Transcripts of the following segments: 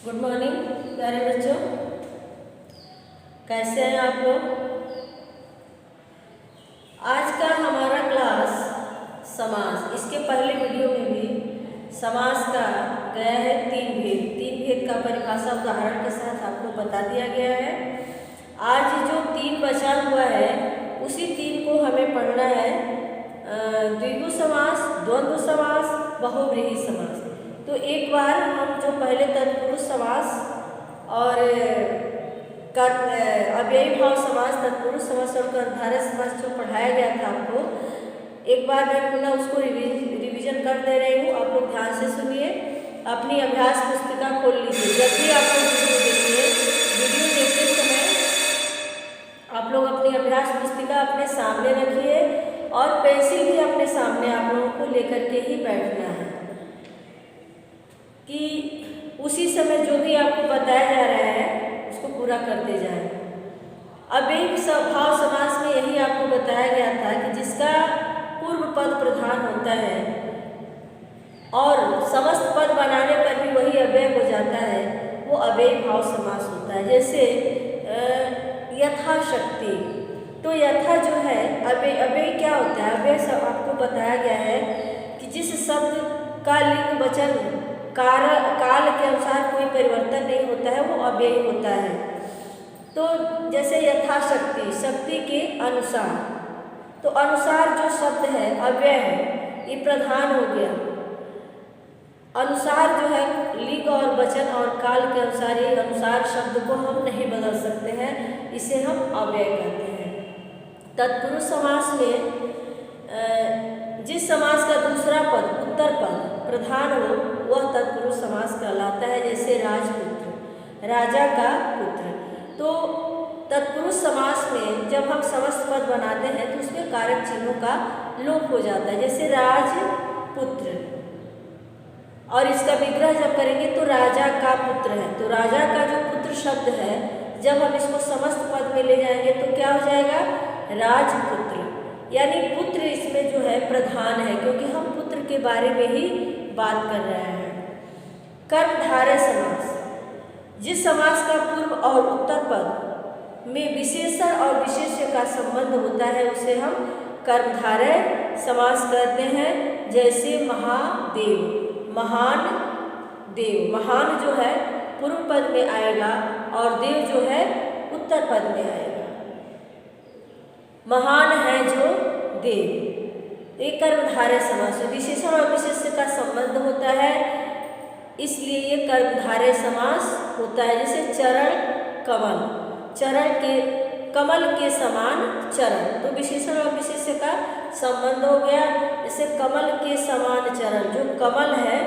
Good morning प्यारे बच्चों, कैसे हैं आप लोग। आज का हमारा क्लास समास, इसके पहले वीडियो में भी समास का गया है तीन भेद का परिभाषा उदाहरण के साथ आपको बता दिया गया है। आज जो तीन बचा हुआ है उसी तीन को हमें पढ़ना है। द्विगु समास, द्वंद्व समास, बहुव्रीहि समास। तो एक बार हम जो पहले तत्पुरुष समास और अव्ययी भाव समास, तत्पुरुष समास और कर्मधारय समास जो पढ़ाया गया था आपको, एक बार मैं पुनः उसको रिवीजन कर दे रही हूँ। आप लोग ध्यान से सुनिए, अपनी अभ्यास पुस्तिका खोल लीजिए। जब भी आप लोग वीडियो देखते समय आप लोग अपनी अभ्यास पुस्तिका अपने सामने रखिए और पेंसिल भी अपने सामने आप लोगों को लेकर के ही बैठना है कि उसी समय जो भी आपको बताया जा रहा है उसको पूरा करते जाएं। अव्ययी भाव समास में यही आपको बताया गया था कि जिसका पूर्व पद प्रधान होता है और समस्त पद बनाने पर भी वही अव्यय हो जाता है, वो अव्ययी भाव समास होता है। जैसे यथाशक्ति, तो यथा जो है अव्यय क्या होता है। अव्यय सब आपको बताया गया है कि जिस शब्द का लिंग वचन काल के अनुसार कोई परिवर्तन नहीं होता है वो अव्ययी होता है। तो जैसे यथाशक्ति, शक्ति के अनुसार, तो अनुसार जो शब्द है अव्यय है, ये प्रधान हो गया। अनुसार जो है लिंग और वचन और काल के अनुसार, ये अनुसार शब्द को हम नहीं बदल सकते हैं, इसे हम अव्यय कहते हैं। तत्पुरुष समास में जिस समास का दूसरा पद उत्तर पद प्रधान हो वह तत्पुरुष समास कहलाता है। जैसे राजपुत्र, राजा का पुत्र। तो तत्पुरुष समास में जब हम समस्त पद बनाते हैं तो उसमें कारक चिन्हों का लोप हो जाता है। जैसे राजपुत्र, और इसका विग्रह जब करेंगे तो राजा का पुत्र है। तो राजा का जो पुत्र शब्द है, जब हम इसको समस्त पद में ले जाएंगे तो क्या हो जाएगा, राजपुत्र। यानी पुत्र इसमें जो है प्रधान है, क्योंकि हम पुत्र के बारे में ही बात कर रहे हैं। कर्मधारय समास, जिस समास का पूर्व और उत्तर पद में विशेषण और विशेष्य का संबंध होता है उसे हम कर्मधारय समास कहते हैं। जैसे महादेव, महान देव, महान जो है पूर्व पद में आएगा और देव जो है उत्तर पद में आएगा। महान है जो देव, एक कर्मधारय समास है। विशेषण और विशेष्य का संबंध होता है, इसलिए ये कर्मधारय समास होता है। जैसे चरण कमल, चरण के कमल के समान चरण, तो विशेषण और विशेष्य का संबंध हो गया। जैसे कमल के समान चरण, जो कमल है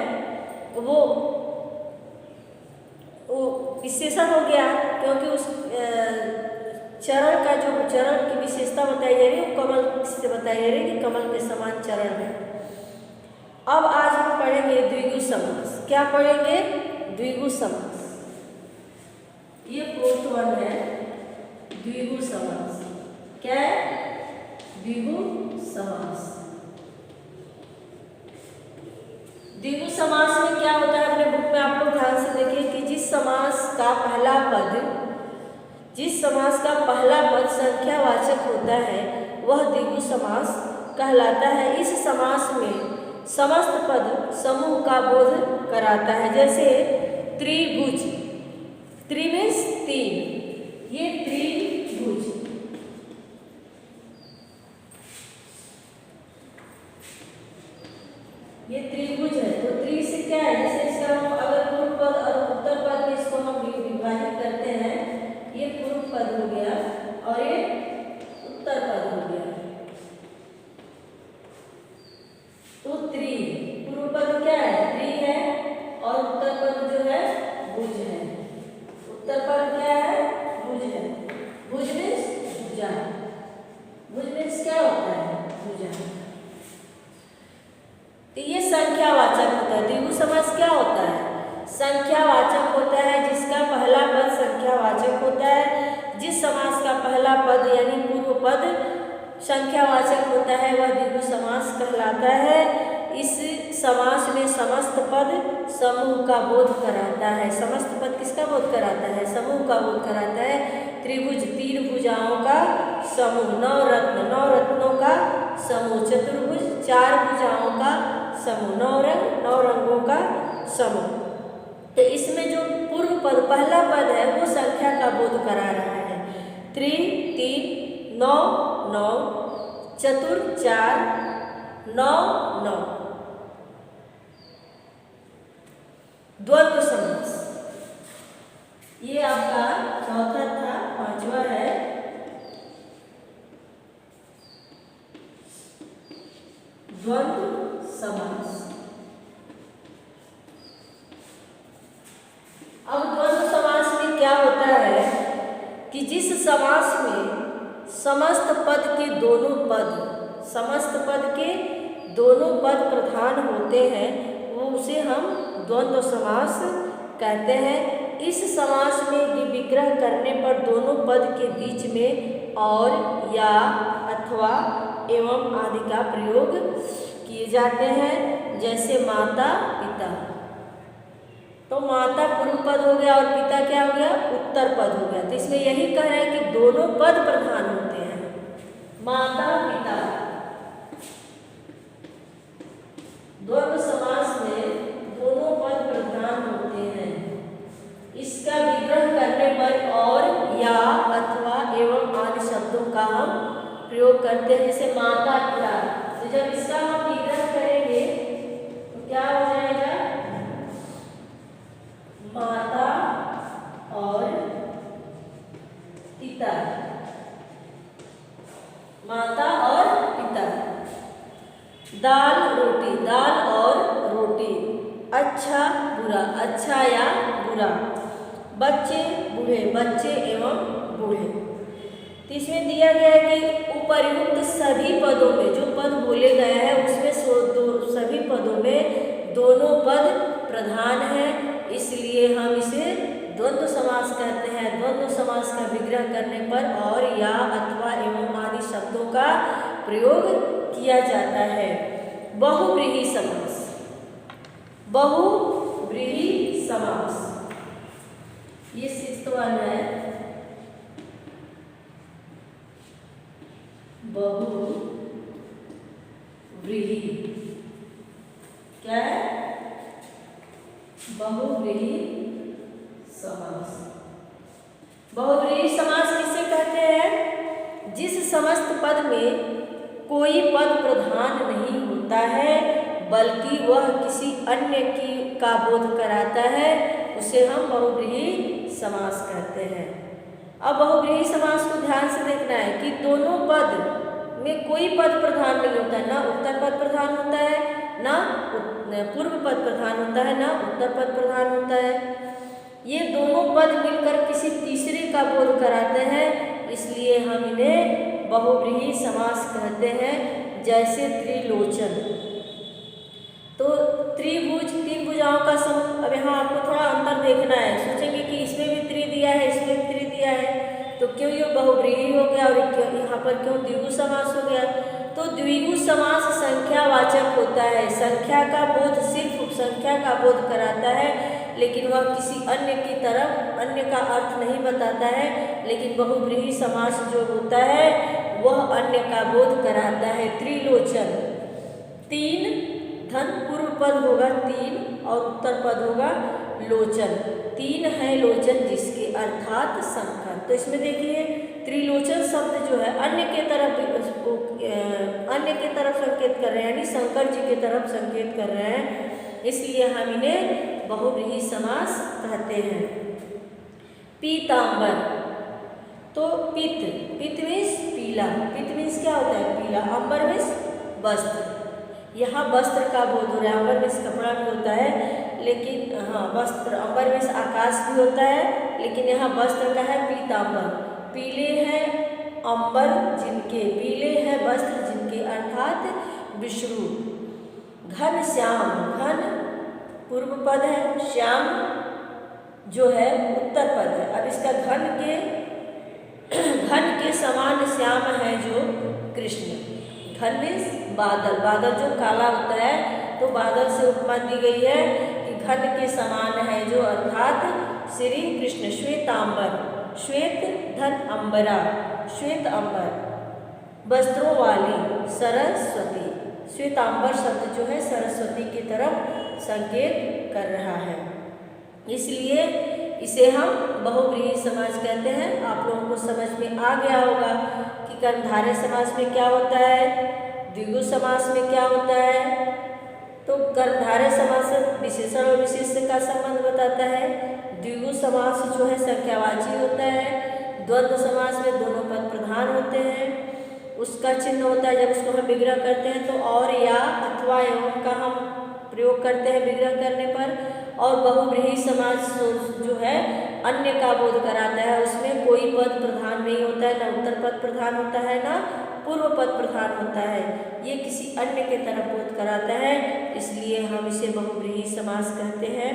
वो विशेषण हो गया, क्योंकि उस चरण का जो चरण की विशेषता बताई जा रही है वो कमल से बताई जा रही है कि कमल के समान चरण है। अब आज हम पढ़ेंगे द्विगु समास। क्या पढ़ेंगे, द्विगु समास। ये फोर्थ वन है, द्विगु समास। क्या है, द्विगु समास। द्विगु समास में क्या होता है, अपने बुक में आप लोग ध्यान से देखिए कि जिस समास का पहला पद संख्यावाचक होता है वह द्विगु समास कहलाता है। इस समास में समस्त पद समूह का बोध कराता है। जैसे त्रिभुज, त्रि मीन्स तीन, ये त्रिभुज। ये त्रिभुज है, तो त्रि से क्या है, जैसे इसका हम अगर पूर्व पद और उत्तर पद में इसको हम विभाजित करते हैं, ये पूर्व पद हो गया और ये उत्तर पद हो गया। तो त्रि, पूर्व पद क्या है, त्रि है, और उत्तर पद जो है भुज है। उत्तर पद क्या है, भुज है। भुज मीन्स भुजा, भुज मीन्स क्या होता है, भुजा। तो ये संख्यावाचक होता है। द्विगु समास क्या होता है, संख्यावाचक होता है, जिसका पहला पद संख्यावाचक होता है। जिस समास का पहला पद यानी पूर्व पद संख्यावाचक होता है वह द्विगु समास कहलाता है। इस समास में समस्त पद समूह का बोध कराता है। समस्त पद किसका बोध कराता है? समूह का बोध कराता है। त्रिभुज 3 भुजाओं का समूह, नवरत्न 9 रत्नों का समूह, चतुर्भुज 4 भुजाओं का समूह, 9 रंग 9 रंगों का समूह। तो इसमें जो पूर्व पद पहला पद है वो संख्या का बोध करा रहा है। 3 9 9, चतुर 4 9 9। द्वंद्व समास ये आपका चौथा था। पांचवा है द्वंद्व समास। अब द्वंद्व समास में क्या होता है कि जिस समास में समस्त पद के दोनों पद, समस्त पद के दोनों पद प्रधान होते हैं वो उसे हम द्वंद्व समास कहते हैं। इस समास में विग्रह करने पर दोनों पद के बीच में और, या, अथवा, एवं आदि का प्रयोग किए जाते हैं। जैसे माता पिता, तो माता पूर्व पद हो गया और पिता क्या हो गया? उत्तर पद हो गया। तो इसमें यही कह रहा है कि दोनों पद प्रधान होते हैं। माता पिता द्वंद्व समास में दोनों पद प्रधान होते हैं। इसका विग्रह करने पर और, या, अथवा, एवं आदि शब्दों का हम प्रयोग करते हैं। जैसे माता पिता, तो जब इसका हम विग्रह करेंगे तो क्या हो जाएगा? माता और पिता, माता और पिता। दाल रोटी, दाल और रोटी। अच्छा बुरा, अच्छा या बुरा। बच्चे बूढ़े, बच्चे एवं बूढ़े। तो इसमें दिया गया है कि उपर्युक्त सभी पदों में जो पद बोले गए हैं उसमें सभी पदों में दोनों पद प्रधान है, इसलिए हम इसे द्वंद्व समास कहते हैं। द्वंद्व समास का विग्रह करने पर और, या, अथवा, एवं आदि शब्दों का प्रयोग किया जाता है। बहुव्रीहि समास, बहुव्रीहि समास ये 6th वन है। बहुव्रीहि क्या है? बहुव्रीहि समास। बहुव्रीहि समास किसे कहते हैं? जिस समस्त पद में कोई पद प्रधान नहीं होता है बल्कि वह किसी अन्य का बोध कराता है, उसे हम बहुव्रीहि समास कहते हैं। अब बहुव्रीहि समास को ध्यान से देखना है कि दोनों पद में कोई पद प्रधान नहीं होता है, ना उत्तर पद प्रधान होता है, ना पूर्व पद प्रधान होता है, ना उत्तर पद प्रधान होता है। ये दोनों पद मिलकर किसी तीसरे का बोध कराते हैं, इसलिए हम इन्हें बहुव्रीहि समास कहते हैं। जैसे त्रिलोचन, तो त्रिभुज 3 भुजाओं का समूह। अब यहाँ आपको थोड़ा अंतर देखना है, सोचेंगे कि इसमें भी त्रि दिया है, इसमें भी त्रि दिया है, तो क्यों ये बहुव्रीहि हो गया और यहाँ पर क्यों द्विगु समास हो गया? तो द्विगु समास संख्यावाचक होता है। संख्या का बोध सिर्फ संख्या का बोध कराता है, लेकिन वह किसी अन्य की तरफ अन्य का अर्थ नहीं बताता है। लेकिन बहुव्रीहि समास जो होता है वह अन्य का बोध कराता है। त्रिलोचन, 3 धन पूर्व पद होगा 3 और उत्तर पद होगा लोचन। 3 है लोचन जिसके अर्थात शंकर। तो इसमें देखिए त्रिलोचन शब्द जो है अन्य के तरफ संकेत कर रहे हैं, यानी शंकर जी की तरफ संकेत कर रहे हैं, इसलिए हम इन्हें बहुव्रीहि समास कहते हैं। पीतांबर, तो पित मीन्स पीला, पित मीन्स क्या होता है? पीला। अंबर मीन्स वस्त्र, यहाँ वस्त्र का बोध हो रहा है। अंबर मीन्स कपड़ा भी होता है, लेकिन हाँ वस्त्र, अंबर मीन्स आकाश भी होता है, लेकिन यहाँ वस्त्र का है पीतांबर। पीले हैं अंबर जिनके, पीले हैं वस्त्र जिनके अर्थात विष्णु। घन श्याम, घन पूर्व पद है, श्याम जो है उत्तर पद है। अब इसका घन के समान श्याम है जो कृष्ण। घन मीन्स बादल, बादल जो काला होता है, तो बादल से उपमा दी गई है कि खन के समान है जो, अर्थात श्री कृष्ण। श्वेतांबर, श्वेत धन अंबरा, श्वेत अंबर, वस्त्रों वाली सरस्वती। श्वेतांबर शब्द जो है सरस्वती की तरफ संकेत कर रहा है, इसलिए इसे हम बहुव्रीहि समास कहते हैं। आप लोगों को समझ में आ गया होगा कि कर्मधारय समास में क्या होता है, द्विगु समास में क्या होता है। तो कर्मधारय समास विशेषण और विशेष्य का संबंध बताता है। द्विगु समास जो है संख्यावाची होता है। द्वंद्व समास में दोनों पद प्रधान होते हैं, उसका चिन्ह होता है जब उसको हम विग्रह करते हैं तो और या अथवा एवं का हम प्रयोग करते हैं विग्रह करने पर। और बहुव्रीहि समास जो है अन्य का बोध कराता है, उसमें कोई पद प्रधान नहीं होता है, न उत्तर पद प्रधान होता है न पूर्व पद प्रधान होता है, ये किसी अन्य के तरफ बोध कराता है, इसलिए हम इसे बहुव्रीहि समास कहते हैं।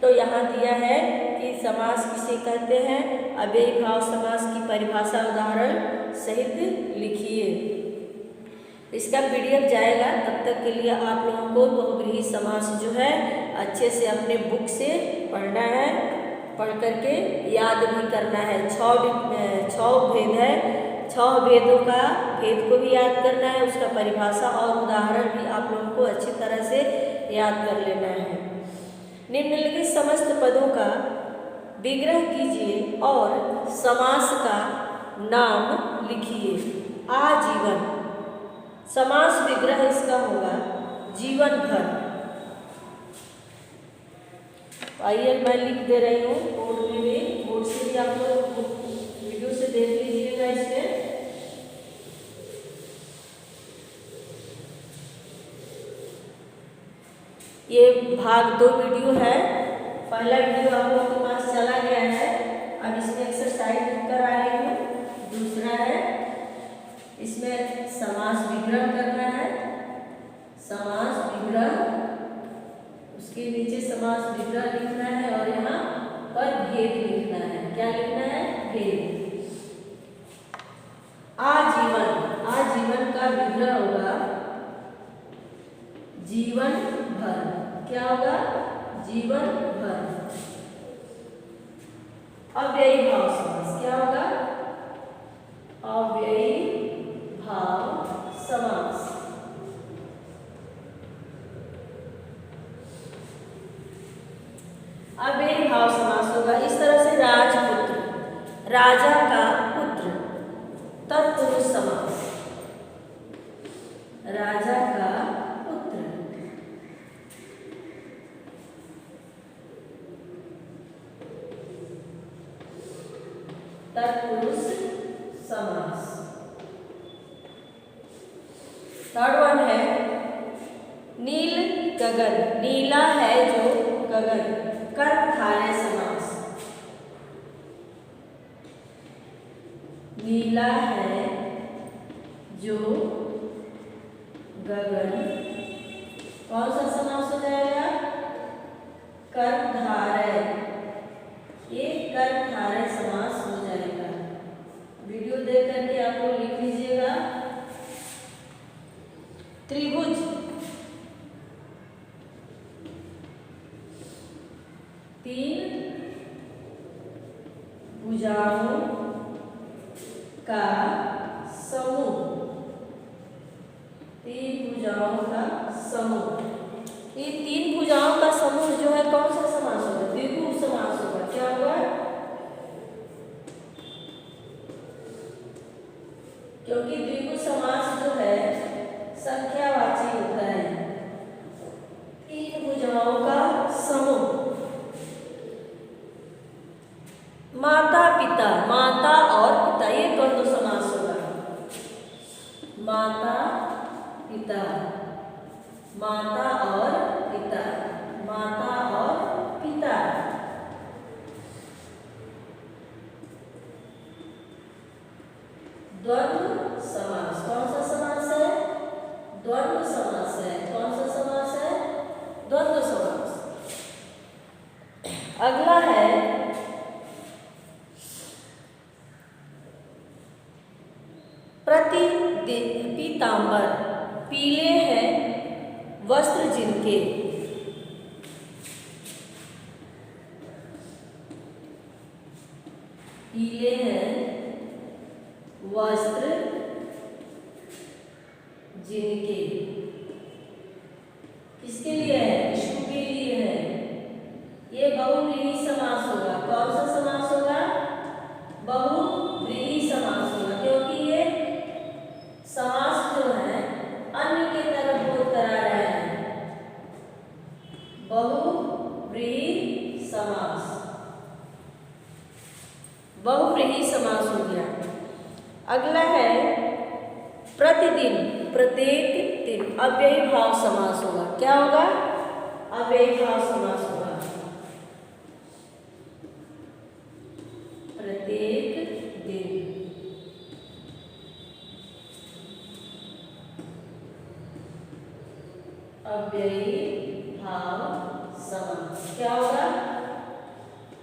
तो यहाँ दिया है कि समास किसे कहते हैं, अव्ययी भाव समास की परिभाषा उदाहरण सहित लिखिए। इसका PDF जाएगा, तब तक के लिए आप लोगों को बहुव्रीहि समास जो है अच्छे से अपने बुक से पढ़ना है, पढ़ करके याद भी करना है। 6 भेद है, 6 भेदों का भेद को भी याद करना है, उसका परिभाषा और उदाहरण भी आप लोगों को अच्छी तरह से याद कर लेना है। निम्नलिखित समस्त पदों का विग्रह कीजिए और समास का नाम लिखिए। आजीवन, समास विग्रह इसका होगा जीवन भर। आइए मैं लिख दे रही हूँ बोर्ड में भी, बोर्ड से भी आप लोग वीडियो से देख लीजिएगा। इसमें ये भाग 2 वीडियो है, पहला वीडियो आप लोगों के पास चला गया है, अब इसमें एक्सरसाइज करा रही हूँ। दूसरा है इसमें समास विग्रह करना है, समास विग्रह, उसके नीचे समास विग्रह लिखना है और यहाँ पर भेद लिखना है। क्या लिखना है? भेद। आजीवन, आजीवन का विग्रह होगा जीवन भर। क्या होगा? जीवन भर। अव्ययी भाव समास क्या होगा? अव्ययी भाव समास। अव्ययी भाव समास होगा इस तरह से, राजपुत्र, राजा का पुत्र। तत्पुरुष समास, राजा का पुत्र। तत्पुरुष समास। थर्ड वन है नील गगन, नीला है जो गगन। कर्मधारय समास, नीला है जो गगन, कौन सा समास हो जाएगा? कर्मधारय, ये कर्मधारय समास हो जाएगा। वीडियो देख करके आप लोग लिख लीजिएगा। त्रिभुज, तीन भुजाओं का समूह, तीन भुजाओं का समूह। ये तीन भुजाओं का समूह जो है कौन सा समास होगा? द्विगु समास होगा। क्या होगा? क्योंकि द्विगु समास जो है संख्यावाची होता है। तीन भुजाओं का समूह। माता पिता, माता और पिता, ये द्वंद्व समास होगा। माता पिता, माता और पिता, माता और पिता। द्वंद्व समास, कौन सा समास है? द्वंद्व समास है। कौन सा समास है? द्वंद्व समास। अगला है पीतांबर, पीले हैं वस्त्र जिनके। पीले हैं वस्त्र जिनके, किसके लिए है? विष्णु के लिए है। ये बहुव्रीहि समास होगा। कौन सा समास होगा? बहुव्रीहि समास होगा, क्योंकि ये समास जो है अन्य के तरफ बोध करा रहा है। बहुव्रीहि समास, बहुव्रीहि समास हो गया। अगला है प्रतिदिन, प्रत्येक दिन। अव्ययी भाव समास होगा। क्या होगा? अव्ययी भाव समास होगा। प्रत्येक दिन, अव्ययी भाव समास। क्या होगा?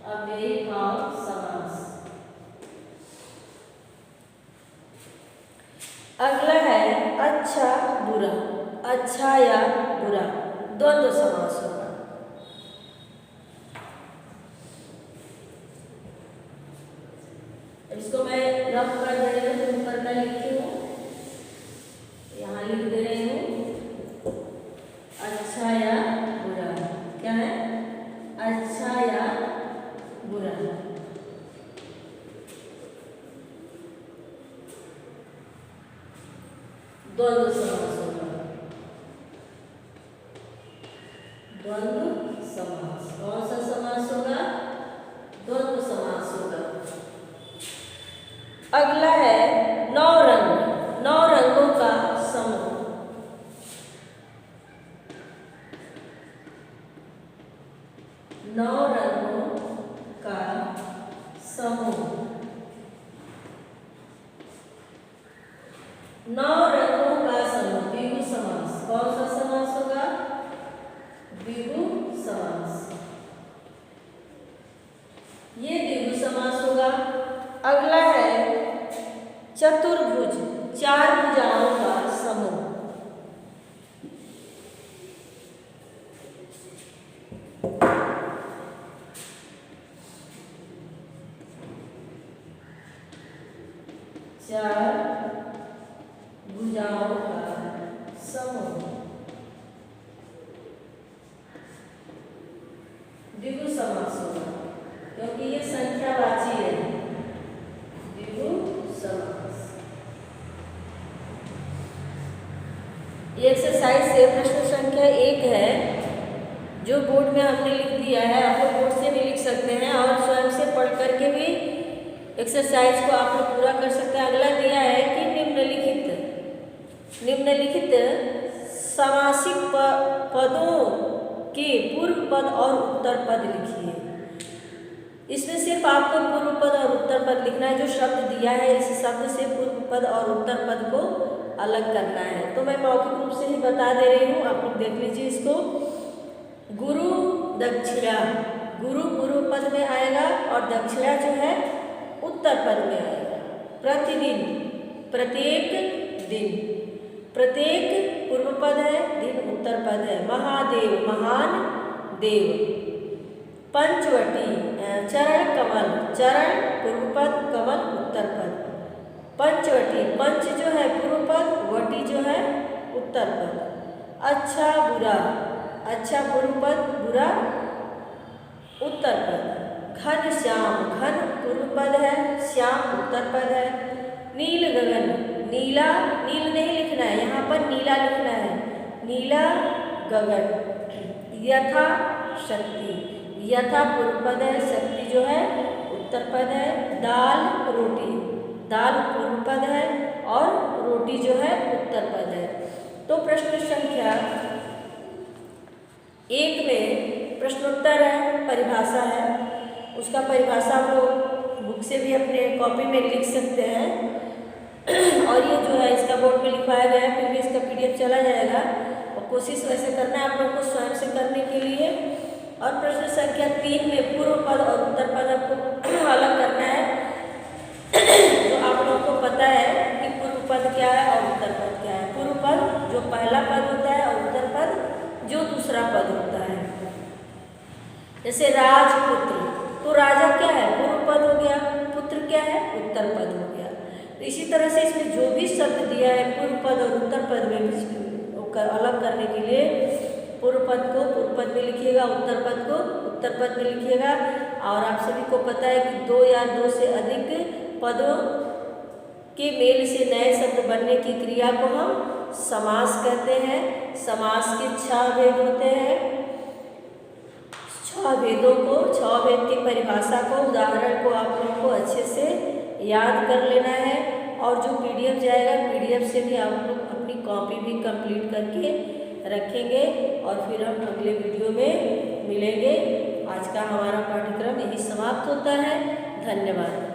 अव्ययी भाव समास। अगला है अच्छा बुरा। अच्छा या बुरा द्वंद्व समास होगा। इसको मैं रफ कर दे रही हूँ, ऊपर का लिखी हूँ, यहाँ लिख दे रही हूँ। अच्छा या बुरा, क्या है? अच्छा या बुरा। द्वंद्व समास होगा। द्वंद्व समास। कौन सा समास होगा? द्वंद्व समास होगा। अगला है नौ रंग। नौ रंगों का समूह। नौ रंगों का समूह। नौ रंगों का समूह, द्विगु समास। कौन सा समास होगा? द्विगु समास। ये द्विगु समास होगा। अगला है चतुर्भुज, चार भुजाओं का समूह। चार भुजाओं का समूह, द्विगु समास होगा, क्योंकि ये संख्यावाची है। द्विगु समास। ये एक्सरसाइज से प्रश्न संख्या 1 है, जो बोर्ड में हमने लिख दिया है। आप लोग बोर्ड से भी लिख सकते हैं और स्वयं से पढ़ करके भी एक्सरसाइज को आप लोग पूरा कर सकते हैं। अगला दिया है कि निम्नलिखित समासिक पदों के पूर्व पद और उत्तर पद लिखिए। इसमें सिर्फ आपको पूर्व पद और उत्तर पद लिखना है। जो शब्द दिया है, इस शब्द से पूर्व पद और उत्तर पद को अलग करना है। तो मैं मौखिक रूप से ही बता दे रही हूँ, आप लोग देख लीजिए इसको। गुरु दक्षिणा, गुरु पूर्व पद में आएगा और दक्षिणा जो है उत्तर पद में आएगा। प्रतिदिन, प्रत्येक दिन। प्रत्येक पूर्व पद है, दिन उत्तर पद है। महादेव, महान देव। पंचवटी, चरण कमल, चरण पूर्व पद, कमल उत्तर पद। पंचवटी, पंच जो है पूर्व पद, वटी जो है उत्तर पद। अच्छा बुरा, अच्छा पूर्व पद, बुरा उत्तर पद। घन श्याम, घन पूर्व पद है, श्याम उत्तर पद है। नील गगन, नीला, नील नहीं लिखना है, यहाँ पर नीला लिखना है। नीला गगन। यथा शक्ति, यथा पूर्व पद है, शक्ति जो है उत्तर पद है। दाल रोटी, दाल पूर्व पद है और रोटी जो है उत्तर पद है। तो प्रश्न संख्या 1 में प्रश्नोत्तर है, परिभाषा है। उसका परिभाषा आप लोग बुक से भी अपने कॉपी में लिख सकते हैं और ये जो है इसका बोर्ड में लिखवाया गया है, फिर भी इसका PDF चला जाएगा और कोशिश वैसे करना है आप लोग को स्वयं से करने के लिए। और प्रश्न संख्या 3 में पूर्व पद और उत्तर पद आपको अलग करना है। तो आप लोगों को पता है कि पूर्व पद क्या है और उत्तर पद क्या है। पूर्व पद जो पहला पद होता है और उत्तर पद जो दूसरा पद होता है। जैसे राजपुत्र, तो राजा क्या है? पूर्व पद हो गया। पुत्र सूत्र क्या है, उत्तर पद हो गया। तो इसी तरह से इसमें जो भी शब्द दिया है पूर्व पद और उत्तर पद में अलग करने के लिए पूर्व पद को पूर्व पद में लिखिएगा, उत्तर पद को उत्तर पद में लिखिएगा। और आप सभी को पता है कि दो या दो से अधिक पदों के मेल से नए शब्द बनने की क्रिया को हम समास कहते हैं। समास के 6 भेद होते हैं। 6 भेदों को, 6 भेद की परिभाषा को, उदाहरण को आप लोगों को अच्छे से याद कर लेना है। और जो PDF जाएगा, PDF से भी आप लोग अपनी कॉपी भी कंप्लीट करके रखेंगे और फिर हम अगले वीडियो में मिलेंगे। आज का हमारा पाठ्यक्रम यही समाप्त होता है। धन्यवाद।